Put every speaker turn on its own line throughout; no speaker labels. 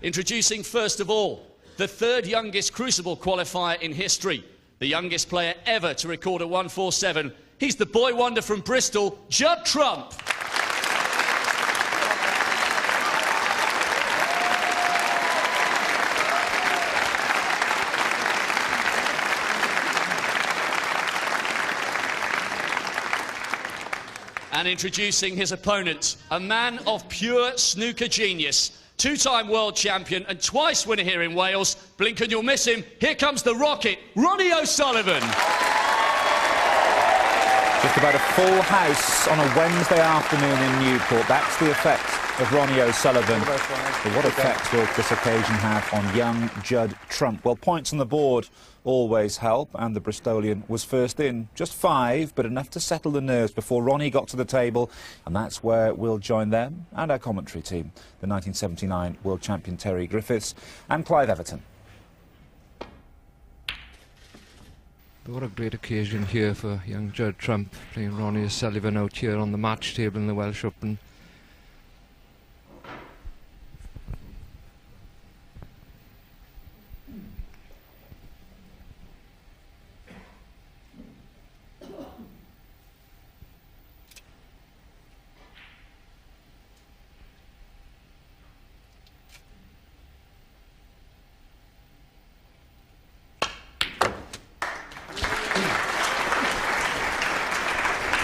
Introducing first of all, the third youngest Crucible qualifier in history, the youngest player ever to record a 147. He's the boy wonder from Bristol, Judd Trump. And introducing his opponent, a man of pure snooker genius, two-time world champion and twice winner here in Wales. Blink and you'll miss him. Here comes the Rocket, Ronnie O'Sullivan.
Just about a full house on a Wednesday afternoon in Newport. That's the effect of Ronnie O'Sullivan. But what effect will this occasion have on young Judd Trump? Well, points on the board always help, and the Bristolian was first in. Just 5, but enough to settle the nerves before Ronnie got to the table, and that's where we'll join them and our commentary team, the 1979 world champion Terry Griffiths and Clive Everton.
What a great occasion here for young Judd Trump, playing Ronnie O'Sullivan out here on the match table in the Welsh Open.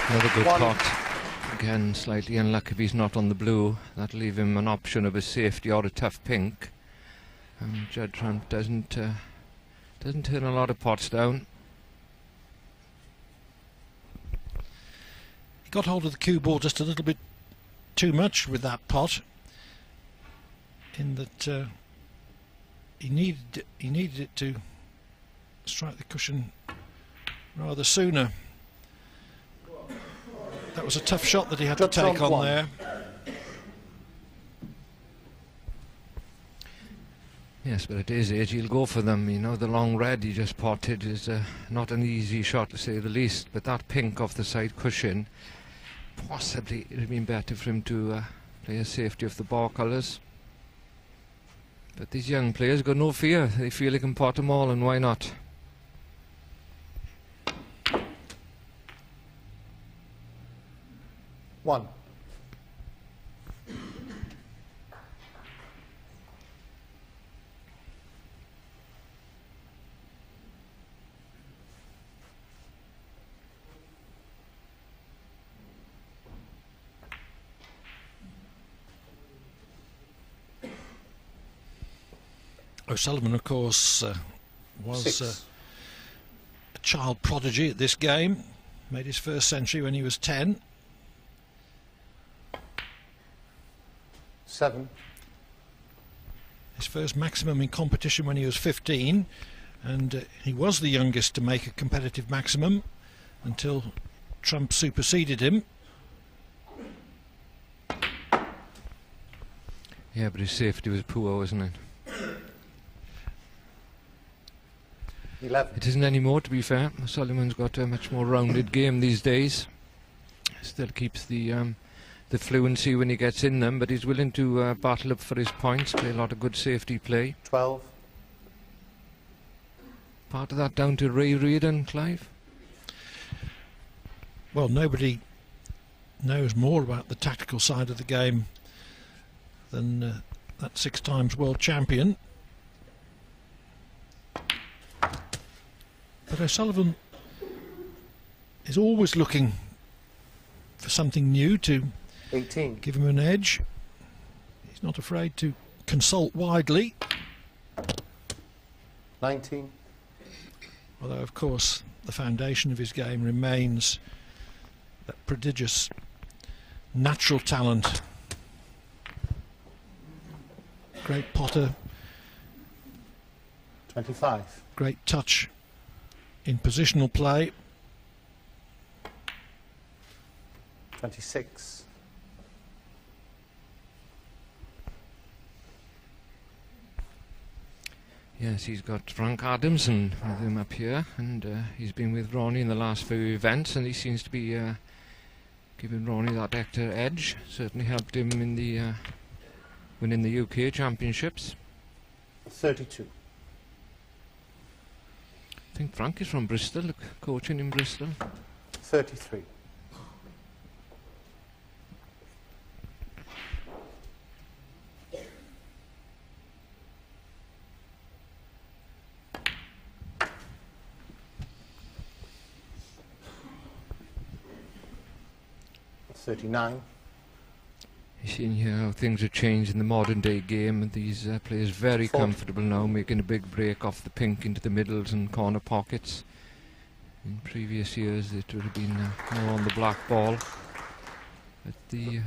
Another good pot. Again, slightly unlucky if he's not on the blue. That'll leave him an option of a safety or a tough pink. Judd Trump doesn't turn a lot of pots down.
He got hold of the cue ball just a little bit too much with that pot, in that he needed it to strike the cushion rather sooner. That was a tough shot that he had to take on there.
Yes, but at his age he'll go for them. You know, the long red he just potted is not an easy shot, to say the least. But that pink off the side cushion, possibly it would have been better for him to play a safety of the bar colours. But these young players got no fear. They feel they can pot them all, and why not?
One.
O'Sullivan, of course, was a child prodigy at this game. Made his first century when he was 10.
7.
His first maximum in competition when he was 15, and he was the youngest to make a competitive maximum until Trump superseded him.
Yeah, but his safety was poor, wasn't it?
11.
It isn't anymore, to be fair. Sullivan's got a much more rounded game these days. Still keeps the fluency when he gets in them, but he's willing to battle up for his points, play a lot of good safety play.
12.
Part of that down to Ray Reid and Clive?
Well, nobody knows more about the tactical side of the game than that 6 times world champion. But O'Sullivan is always looking for something new to
18.
give him an edge. He's not afraid to consult widely.
19.
Although, of course, the foundation of his game remains that prodigious natural talent. Great potter.
25.
Great touch in positional play.
26.
Yes, he's got Frank Adamson with him up here, and he's been with Ronnie in the last few events, and he seems to be giving Ronnie that extra edge. Certainly helped him in the winning the UK Championships.
32.
I think Frank is from Bristol, coaching in Bristol.
33. $39.
You're seeing here how things have changed in the modern day game, and these players very
40.
comfortable now, making a big break off the pink into the middles and corner pockets. In previous years it would have been more on the black ball. But the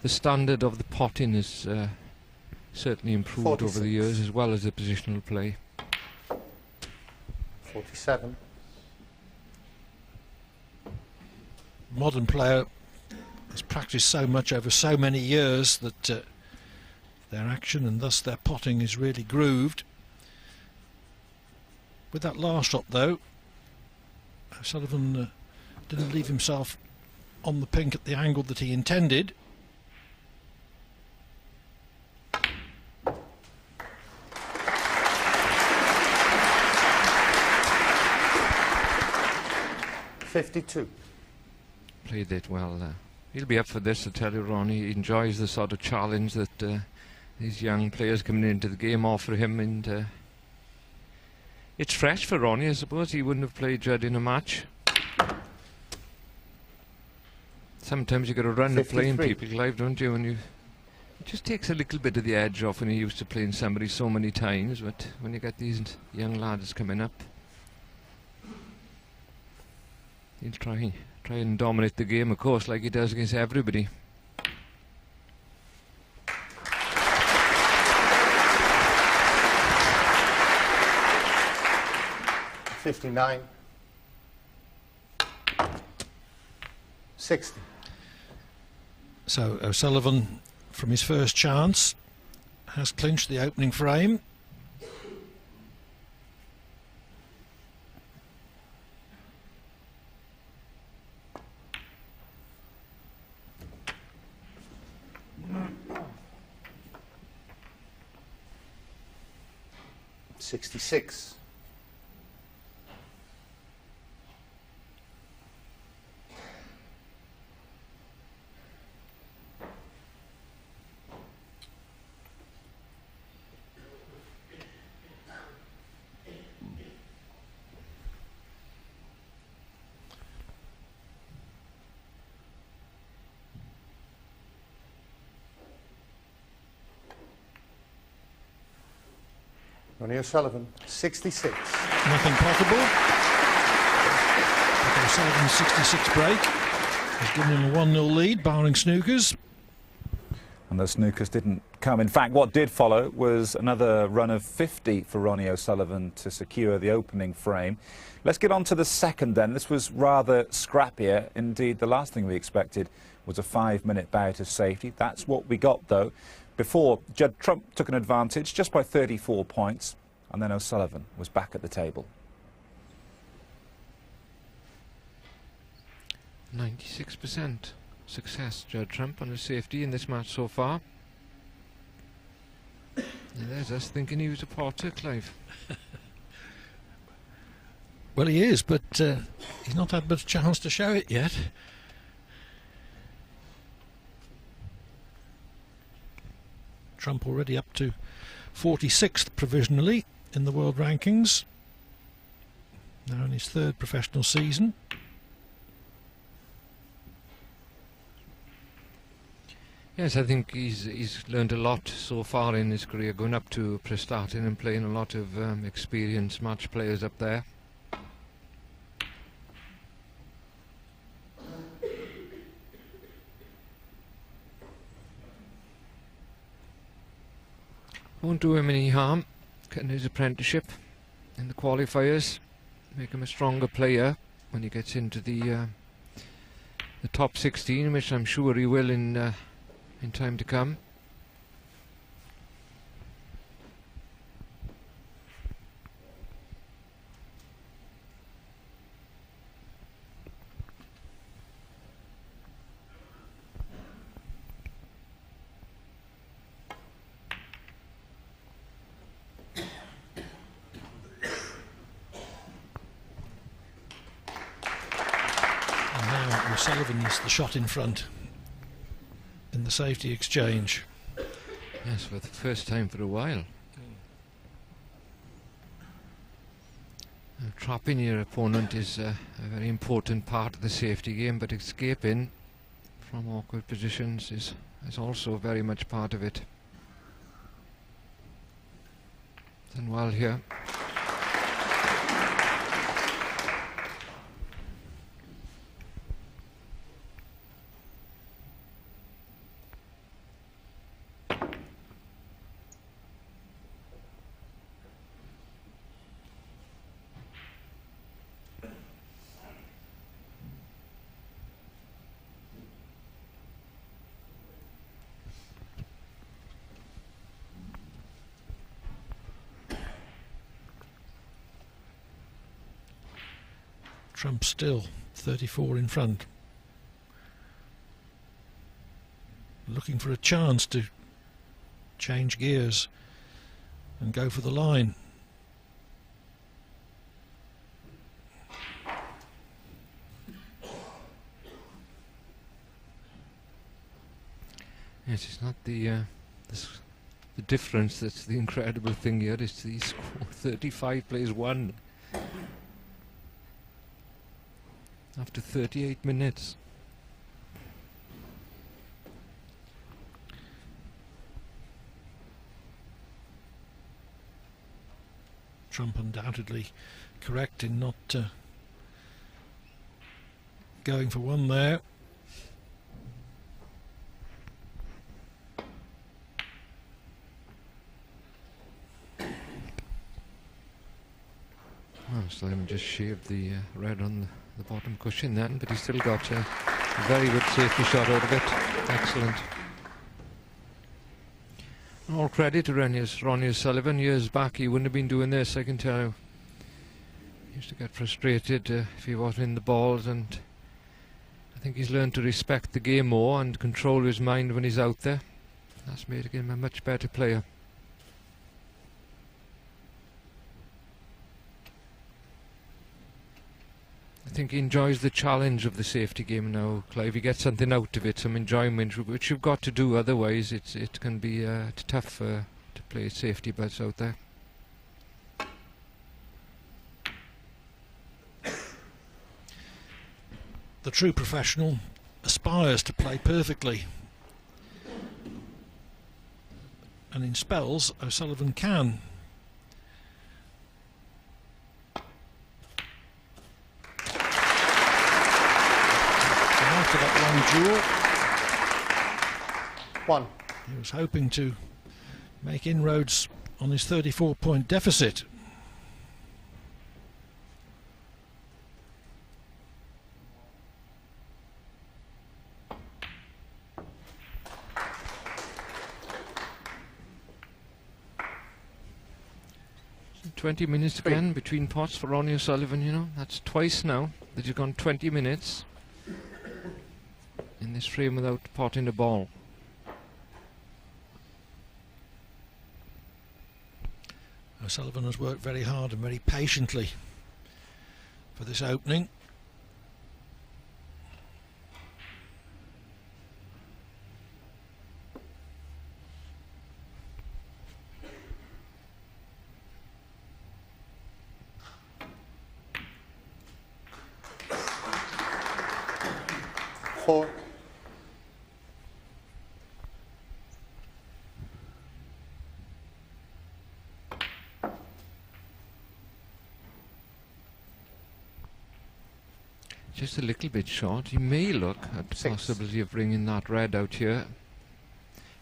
standard of the potting has certainly improved
46.
over the years, as well as the positional play.
47.
Modern player has practiced so much over so many years that their action and thus their potting is really grooved. With that last shot though, O'Sullivan didn't leave himself on the pink at the angle that he intended.
$52.
Played it well. He'll be up for this, I tell you, Ronnie. He enjoys the sort of challenge that these young players coming into the game offer him, and it's fresh for Ronnie. I suppose he wouldn't have played Judd in a match. Sometimes you got to run at playing
53.
people live, don't you? And it just takes a little bit of the edge off when you're used to playing somebody so many times. But when you get these young lads coming up, he'll try and dominate the game, of course, like he does against everybody.
$59. 60.
So O'Sullivan, from his first chance, has clinched the opening frame.
$66. Ronnie O'Sullivan, 66.
Nothing possible. O'Sullivan's 66 break has given him a 1-0 lead, barring snookers.
And the snookers didn't come. In fact, what did follow was another run of 50 for Ronnie O'Sullivan to secure the opening frame. Let's get on to the second then. This was rather scrappier. Indeed, the last thing we expected was a 5-minute bout of safety. That's what we got, though. Before, Judd Trump took an advantage just by 34 points, and then O'Sullivan was back at the table.
96% success, Judd Trump, on his safety in this match so far. And there's us thinking he was a potter, Clive.
Well, he is, but he's not had much chance to show it yet. Trump already up to 46th provisionally in the world rankings. Now in his third professional season.
Yes, I think he's learned a lot so far in his career, going up to Prestatyn and playing a lot of experienced match players up there. Won't do him any harm, getting his apprenticeship in the qualifiers, make him a stronger player when he gets into the top 16, which I'm sure he will in time to come.
O'Sullivan's the shot in front in the safety exchange.
Yes, for the first time for a while. Trapping your opponent is a very important part of the safety game, but escaping from awkward positions is also very much part of it. Done well here.
Trump still 34 in front, looking for a chance to change gears and go for the line.
Yes, it's not the difference that's the incredible thing here. It's the score. 35 plays 1 after 38 minutes.
Trump undoubtedly correct in not going for one there.
Well, Sullivan just shaved the red on the bottom cushion then, but he still got a very good safety shot out of it. Excellent. All credit to Ronnie O'Sullivan. Years back he wouldn't have been doing this, I can tell you. He used to get frustrated if he wasn't in the balls, and I think he's learned to respect the game more and control his mind when he's out there. That's made him a much better player. I think he enjoys the challenge of the safety game now, Clive. He gets something out of it, some enjoyment, which you've got to do, otherwise it can be tough to play safety bets out there.
The true professional aspires to play perfectly, and in spells O'Sullivan can. After that long duel,
1.
he was hoping to make inroads on his 34-point deficit.
So 20 minutes again between pots for Ronnie O'Sullivan, you know. That's twice now that you've gone 20 minutes in this frame without potting the ball.
O'Sullivan has worked very hard and very patiently for this opening.
Four.
Just a little bit short. He may look at the
6.
possibility of bringing that red out here.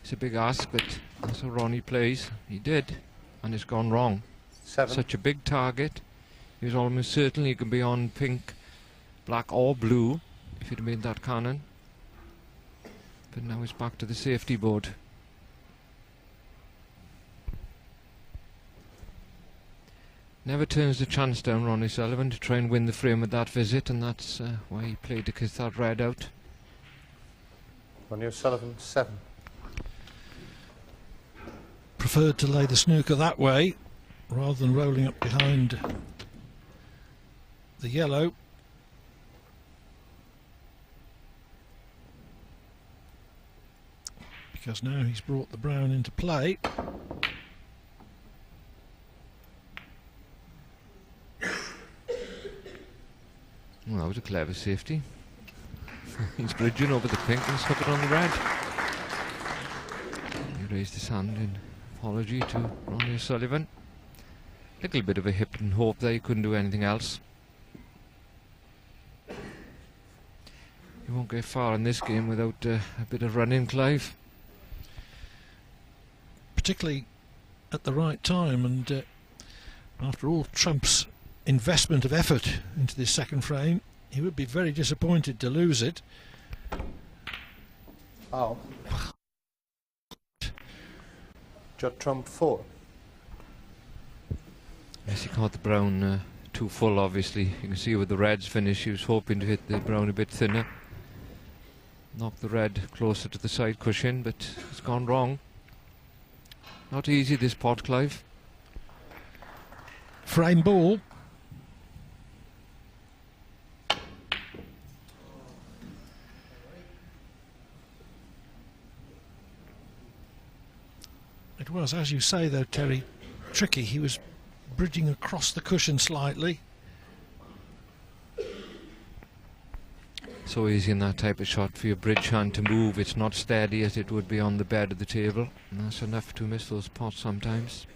It's a big ask, but that's how Ronnie plays. He did, and it's gone wrong.
7.
Such a big target. He was almost certain he could be on pink, black or blue if he'd made that cannon. But now he's back to the safety board. Never turns the chance down, Ronnie O'Sullivan, to try and win the frame with that visit, and that's why he played to kiss that red out.
Ronnie O'Sullivan, 7.
Preferred to lay the snooker that way rather than rolling up behind the yellow. because now he's brought the brown into play.
Well, that was a clever safety. He's bridging over the pink and stuck it on the red. He raised his hand in apology to Ronnie O'Sullivan. Little bit of a hip and hope there, he couldn't do anything else. You won't get far in this game without a bit of running, Clive.
Particularly at the right time, and after all Trump's investment of effort into this second frame, he would be very disappointed to lose it.
Oh. Judd Trump 4.
Yes, he caught the brown too full, obviously. You can see with the red's finish, he was hoping to hit the brown a bit thinner. Knocked the red closer to the side cushion, but it's gone wrong. Not easy, this pot, Clive.
Frame ball. It was, as you say though, Terry, tricky. He was bridging across the cushion slightly.
So easy in that type of shot for your bridge hand to move. It's not steady as it would be on the bed of the table, and that's enough to miss those pots sometimes.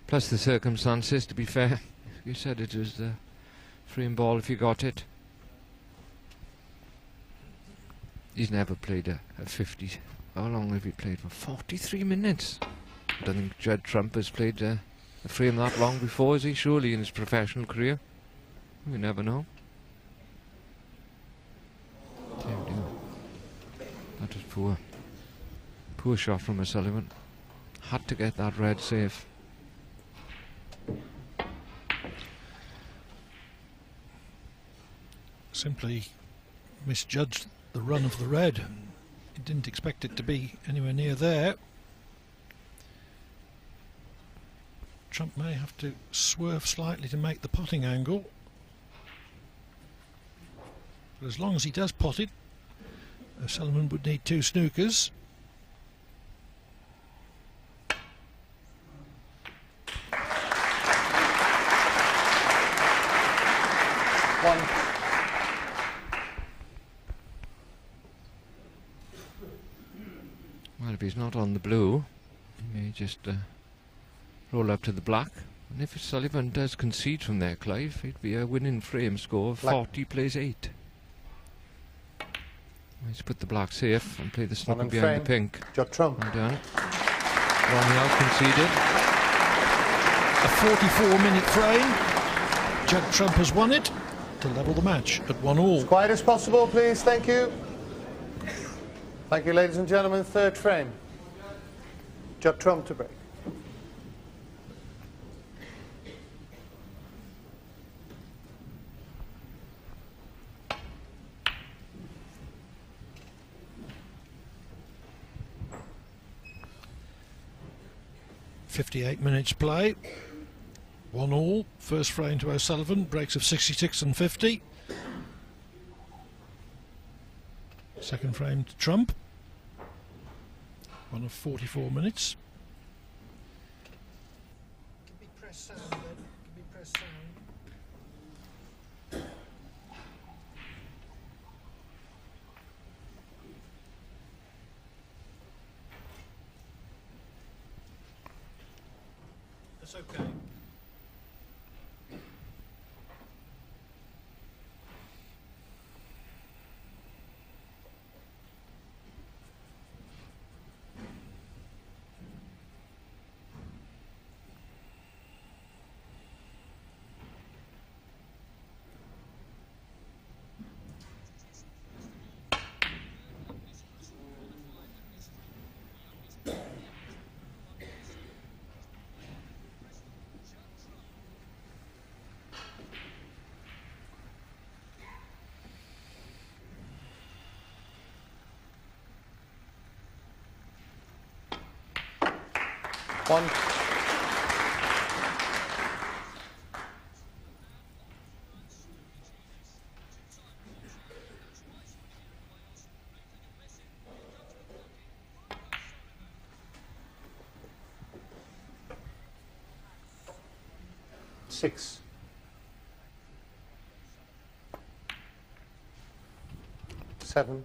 Plus the circumstances, to be fair. You said it was the frame ball if you got it. He's never played a 50. How long have he played for? 43 minutes. I don't think Judd Trump has played a frame that long before, has he? Surely in his professional career. We never know. That was poor. Poor shot from O'Sullivan. Had to get that red safe.
Simply misjudged the run of the red. He didn't expect it to be anywhere near there. Trump may have to swerve slightly to make the potting angle. But as long as he does pot it, O'Sullivan would need 2 snookers.
One.
Well, if he's not on the blue, he may just roll up to the black. And if O'Sullivan does concede from there, Clive, it'd be a winning frame score of 40 plays 8. Let's put the black safe and play the snooker behind the pink.
Judd Trump.
Well done. Ronnie out conceded.
A 44-minute frame. Judd Trump has won it to level the match at 1-all.
As quiet as possible, please. Thank you. Thank you, ladies and gentlemen. Third frame. Judd Trump to break.
.58 minutes play, 1-all, first frame to O'Sullivan, breaks of 66 and 50. Second frame to Trump, 1 of 44 minutes. Can be press sound then, can be press sound. That's okay.
One. 6. 7.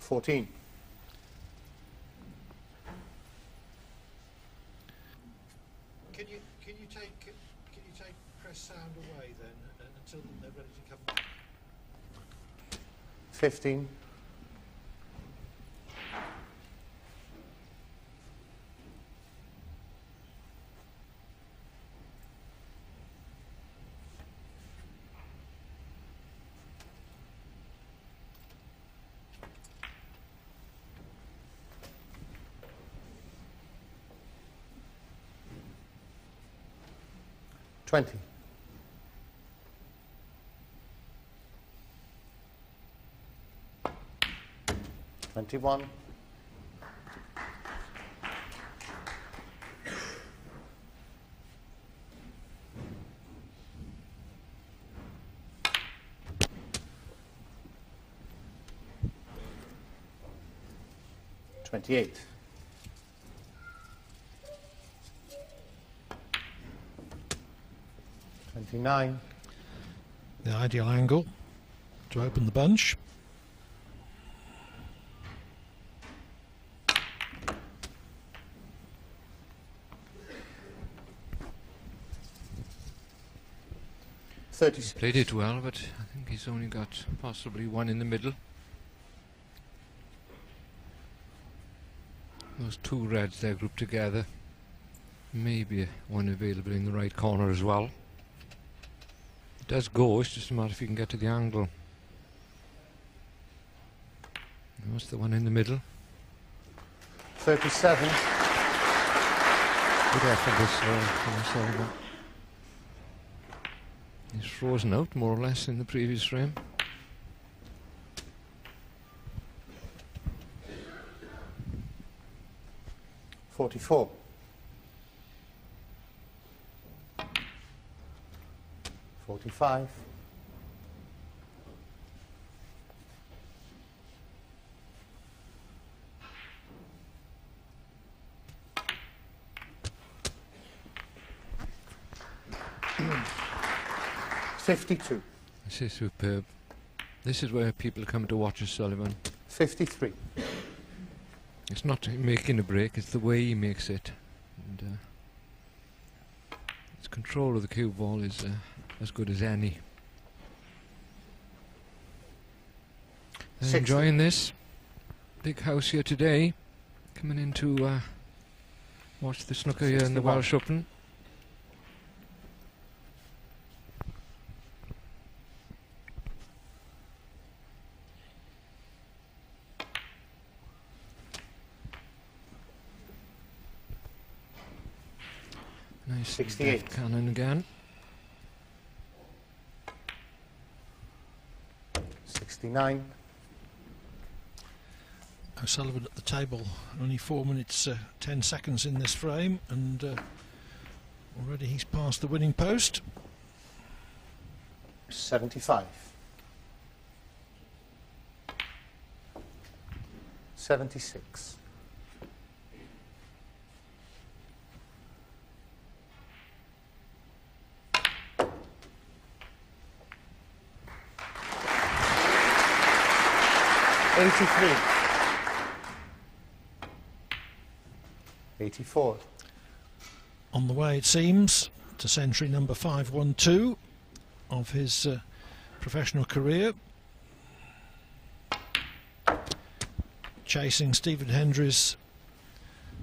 14.
Can you take press sound away then until they're ready to come back?
15. 20. 21. 28. 29.
The ideal angle to open the bunch.
36.
Played it well, but I think he's only got possibly one in the middle. Those two reds there grouped together. Maybe one available in the right corner as well. It does go, it's just a matter if you can get to the angle. What's the one in the middle?
37.
Good effort this from Sullivan. He's frozen out more or less in the previous frame.
$44. 45. 52.
This is superb. This is where people come to watch Sullivan.
53.
It's not making a break, it's the way he makes it. And his control of the cue ball is as good as any. Enjoying this big house here today. Coming in to watch the snooker here in the
61.
Welsh Open. Nice
68.
cannon again.
69.
O'Sullivan at the table, only 4 minutes 10 seconds in this frame, and already he's passed the winning post.
75. 76. 83. 84.
On the way, it seems, to century number 512 of his professional career. Chasing Stephen Hendry's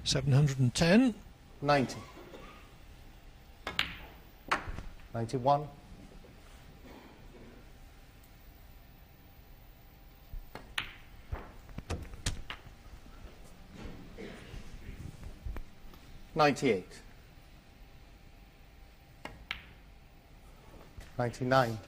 710.
90. 91. 98. 99. 100.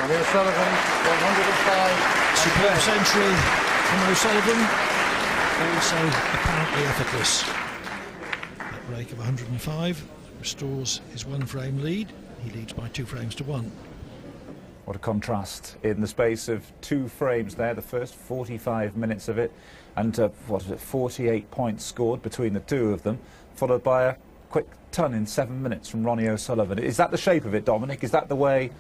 Ronnie O'Sullivan, 105.
Superb century from O'Sullivan. Also apparently effortless. That break of 105 restores his 1 frame lead. He leads by 2 frames to 1.
What a contrast in the space of 2 frames there, the first 45 minutes of it, and 48 points scored between the two of them, followed by a quick ton in 7 minutes from Ronnie O'Sullivan. Is that the shape of it, Dominic? Is that the way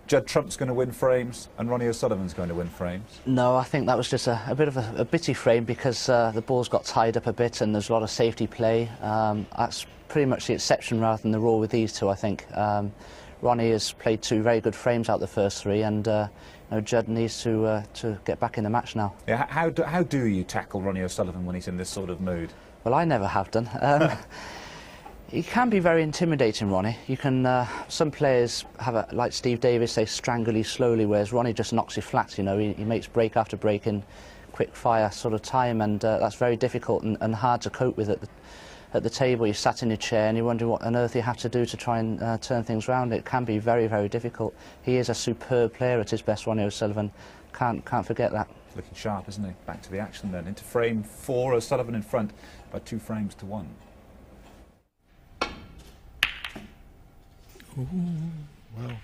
Judd Trump's going to win frames and Ronnie O'Sullivan's going to win frames?
No, I think that was just a bit of a bitty frame because the balls got tied up a bit and there's a lot of safety play. That's pretty much the exception rather than the rule with these two, I think. Ronnie has played 2 very good frames out the first 3, and you know, Judd needs to get back in the match now.
Yeah, how do you tackle Ronnie O'Sullivan when he's in this sort of mood?
Well, I never have done. He can be very intimidating, Ronnie. You can, some players have like Steve Davis, they strangle you slowly, whereas Ronnie just knocks you flat. You know, he makes break after break in quick fire sort of time, and that's very difficult and hard to cope with at the table. You sat in your chair and you wonder what on earth you have to do to try and turn things around. It can be very, very difficult. He is a superb player at his best, Ronnie O'Sullivan. Can't forget that.
Looking sharp, isn't he? Back to the action then. Into frame 4, O'Sullivan in front by 2 frames to 1.
Ooh, well,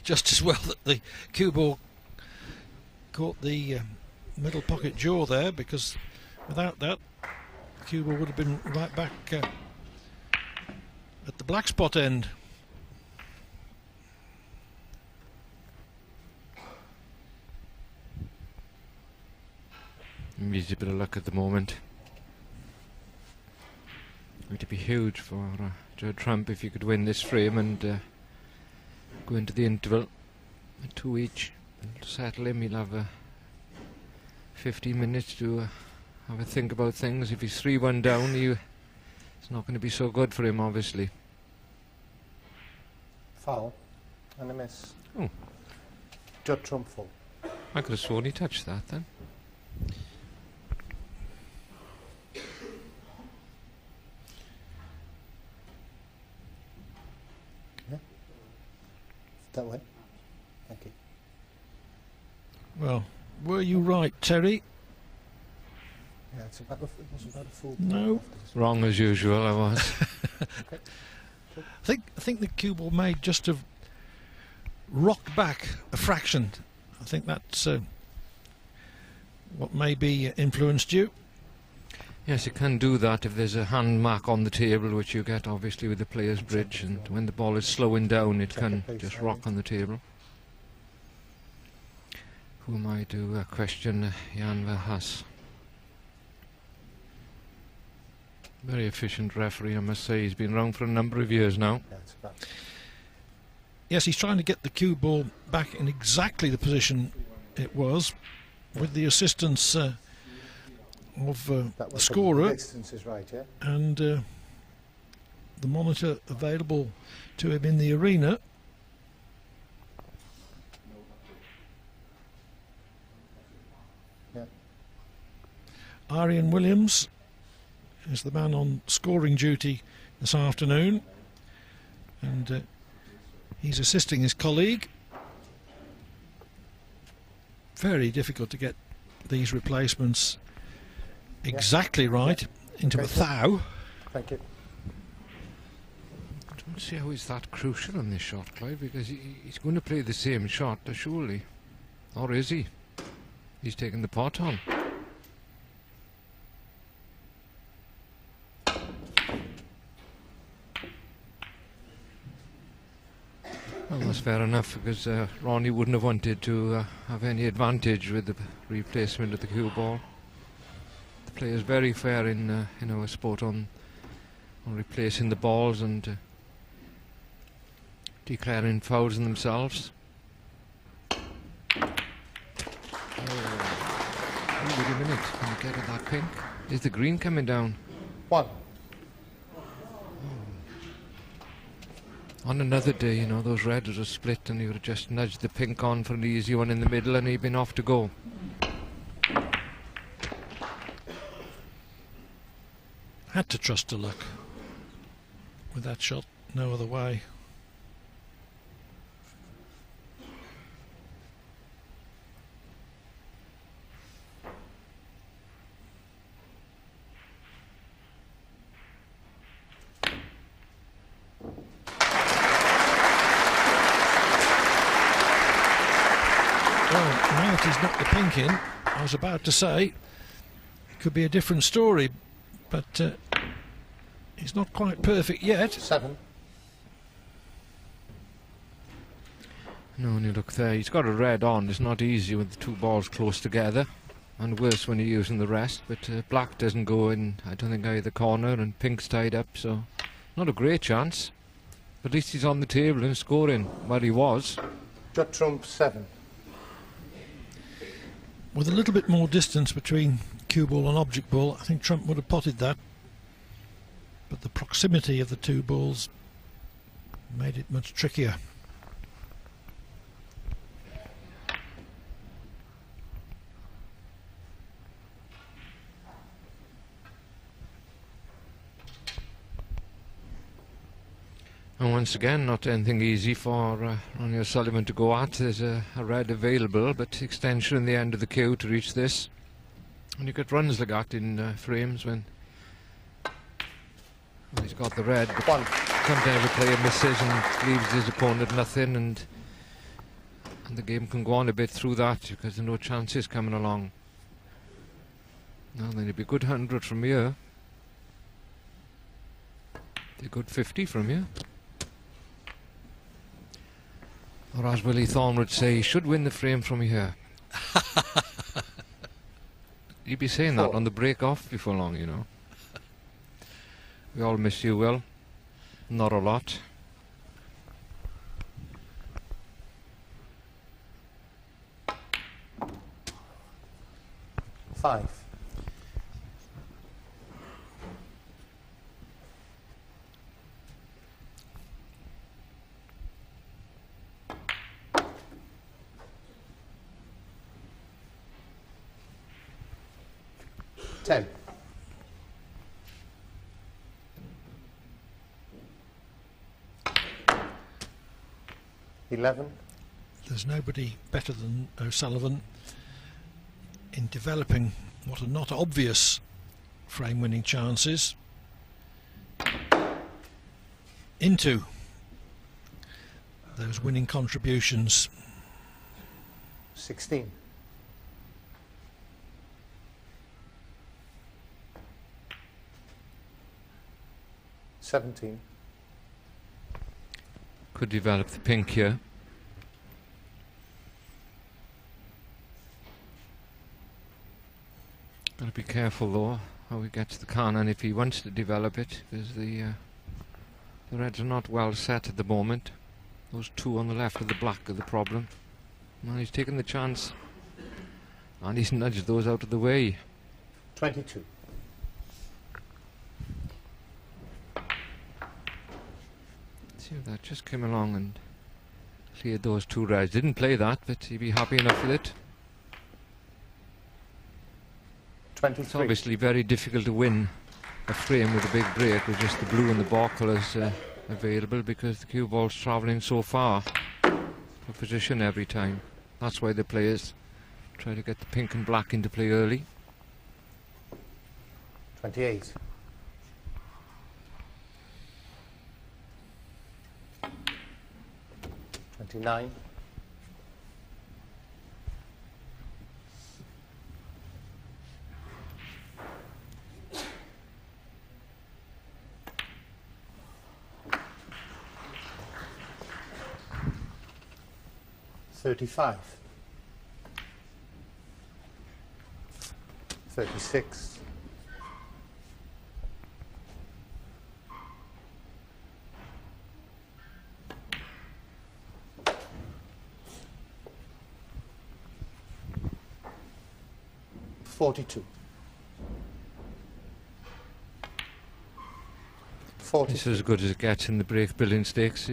just as well that the cue ball caught the middle pocket jaw there, because without that, the cue ball would have been right back at the black spot end.
Needs a bit of luck at the moment. It would be huge for Judd Trump if he could win this frame and go into the interval at 2 each and settle him. He'll have 15 minutes to have a think about things. If he's 3-1 down, it's not going to be so good for him, obviously.
Foul and a miss.
Oh.
Judd Trump full.
I could have sworn he touched that then.
That way. Thank you.
Well, were you right, Terry?
Yeah, it wasn't about a full.
No.
Wrong as usual, I was.
Okay.
I think the cue ball may just have rocked back a fraction. I think that's what maybe influenced you.
Yes, it can do that if there's a hand mark on the table, which you get obviously with the player's bridge, and when the ball is slowing down it can just rock on the table. Who am I to question Jan Verhaas? Very efficient referee, I must say. He's been around for a number of years now.
Yes, he's trying to get the cue ball back in exactly the position it was, with the assistance of the scorer,
the distance is right, yeah?
and the monitor available to him in the arena.
Yeah.
Arian Williams is the man on scoring duty this afternoon, and he's assisting his colleague. Very difficult to get these replacements exactly right into a thou.
Thank you.
I don't see how he's that crucial on this shot, Clive, because he's going to play the same shot, surely. Or is he? He's taking the pot on. Well, that's fair enough, because Ronnie wouldn't have wanted to have any advantage with the replacement of the cue ball. The player's very fair in a sport on replacing the balls and declaring fouls on themselves. Oh, wait a minute, can you get at that pink? Is the green coming down?
1.
On another day, those reds would have split and he would have just nudged the pink on for an easy one in the middle and he'd been off to go.
Had to trust to luck with that shot, no other way. Well, now that he's knocked the pink in, I was about to say it could be a different story, but he's not quite perfect yet.
7.
No, and you look there, he's got a red on. It's not easy with the two balls close together, and worse when you're using the rest. But black doesn't go in, I don't think, either corner, and pink's tied up, so not a great chance. But at least he's on the table and scoring where he was.
Judd trump 7.
With a little bit more distance between cue ball and object ball, I think Trump would have potted that. But the proximity of the two balls made it much trickier.
And once again, not anything easy for Ronnie O'Sullivan to go at. There's a red available, but extension in the end of the queue to reach this. And you get runs like that in frames when he's got the red, but sometimes the player misses and leaves his opponent nothing, and the game can go on a bit through that because there are no chances coming along. Now then, it'd be a good 100 from here. A good 50 from here. Or as Willie Thorne would say, he should win the frame from here. You'd be saying that on the break off before long, you know. We all miss you, Will. Not a lot.
Five. Ten. 11.
There's nobody better than O'Sullivan in developing what are not obvious frame winning chances into those winning contributions.
16. 17.
Could develop the pink here. Got to be careful though how he gets the cannon if he wants to develop it, because the reds are not well set at the moment. Those two on the left of the black are the problem. Now he's taking the chance and he's nudged those out of the way.
22.
See if that just came along and cleared those two reds. Didn't play that, but he'd be happy enough with it.
23.
It's obviously very difficult to win a frame with a big break with just the blue and the bar colours available, because the cue ball's travelling so far for position every time. That's why the players try to get the pink and black into play early.
28. 29. 35. 36. 42. 40.
This is as good as it gets in the break billion stakes.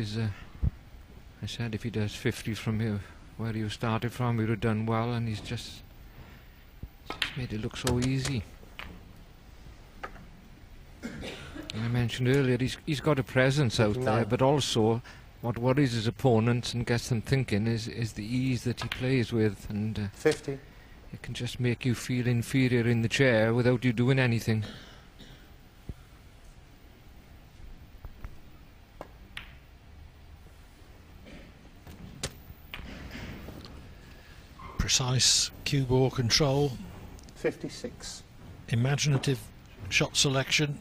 I said if he does 50 from here, where he started from, he would have done well, and he's just made it look so easy. And I mentioned earlier, he's got a presence out there, but also what worries his opponents and gets them thinking is the ease that he plays with, and
50.
it can just make you feel inferior in the chair without you doing anything.
precise cue ball control,
56.
imaginative shot selection.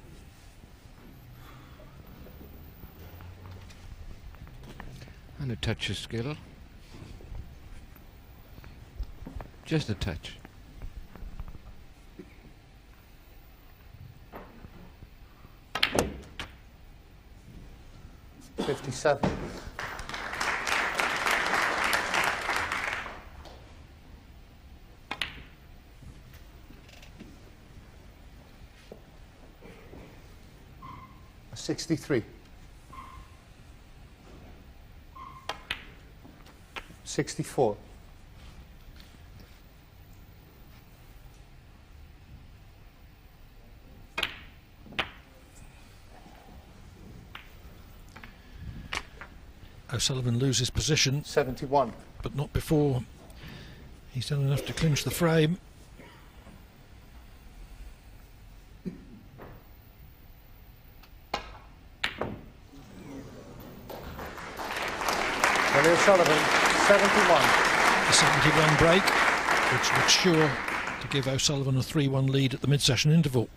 And a touch of skill. Just a touch.
$57. $63. 64.
O'Sullivan loses position,
71.
but not before he's done enough to clinch the frame.
Ronnie O'Sullivan, 71.
The 71 break, which looks sure to give O'Sullivan a 3-1 lead at the mid-session interval.